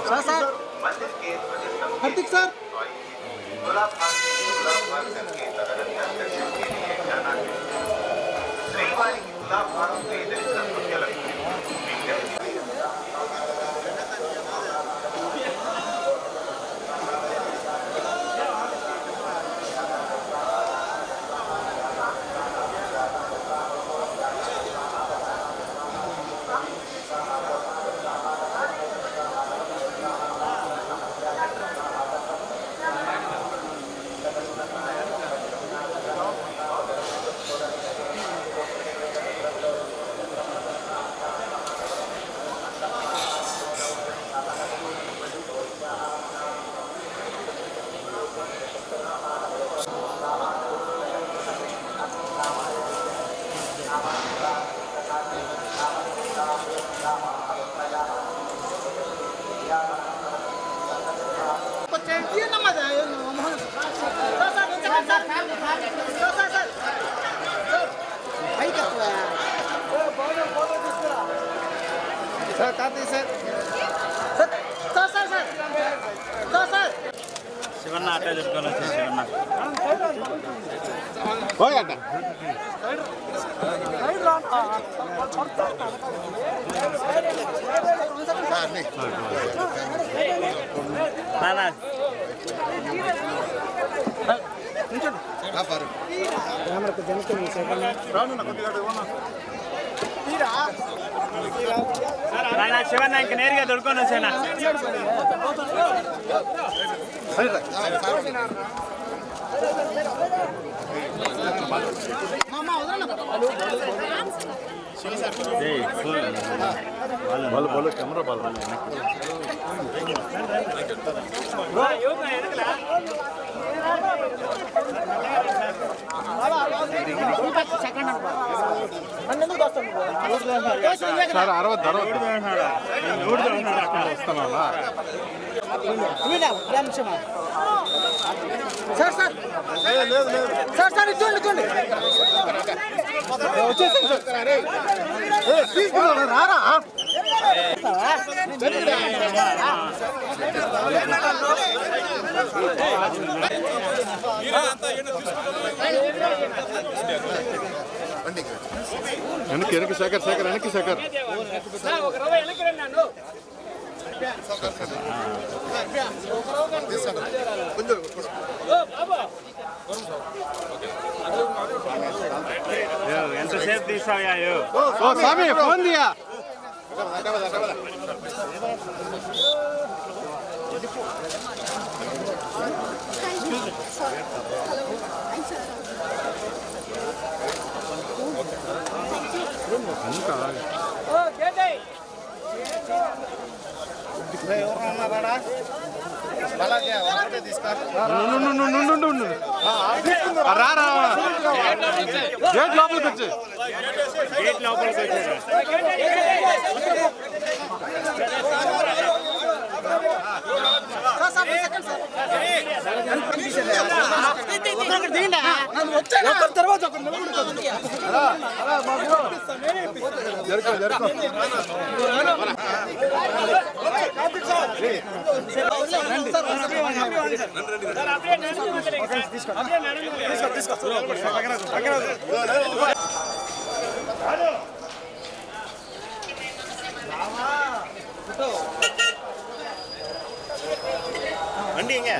Sir Hardik sir Shivanna అట్టే చెప్పుకొని వచ్చి శివన్న శివన్న ఇంక నేరుగా దొడుకొని వచ్చానా बोलो कैमरा बाल సార్ 60 వస్తున్నావా సార్ సార్ సార్ సార్ చూడండి రారా వెనక్కి శేఖర్ వెనక్కి శేఖర్ ఎంతసేపు తీసావా స్వామి ఫోన్ దియా రారా గేట్ లోపలికి వచ్చి வண்டிங்க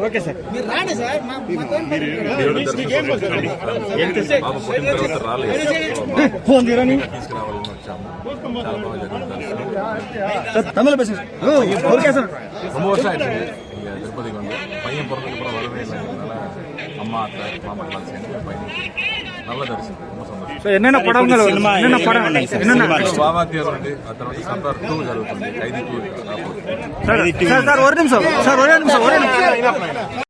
ఓకే సార్ మీరు రాండి సార్ ఫోన్ తీరని தமிழ் பேசுங்க ஓகே சார் ரொம்ப வருஷம் ஆயிடுச்சு திருப்பதிக்கு வந்து பையன் பிறந்ததுக்கு அப்புறம் வரவே இல்லை அம்மா அத்தை மாமா எல்லாம் சேர்ந்து பையன் నల్ల దర్శనం ரொம்ப సంతోషం. ఎన్నైనా పడవలు సినిమా ఎన్నైనా పడవ బాబా తీరు అండి ఆ తర్వాత సంతార్ 2 జరుగుతుంది 5 2 సార్ ఒక నిమిషం సార్ ఒరే నిమిషం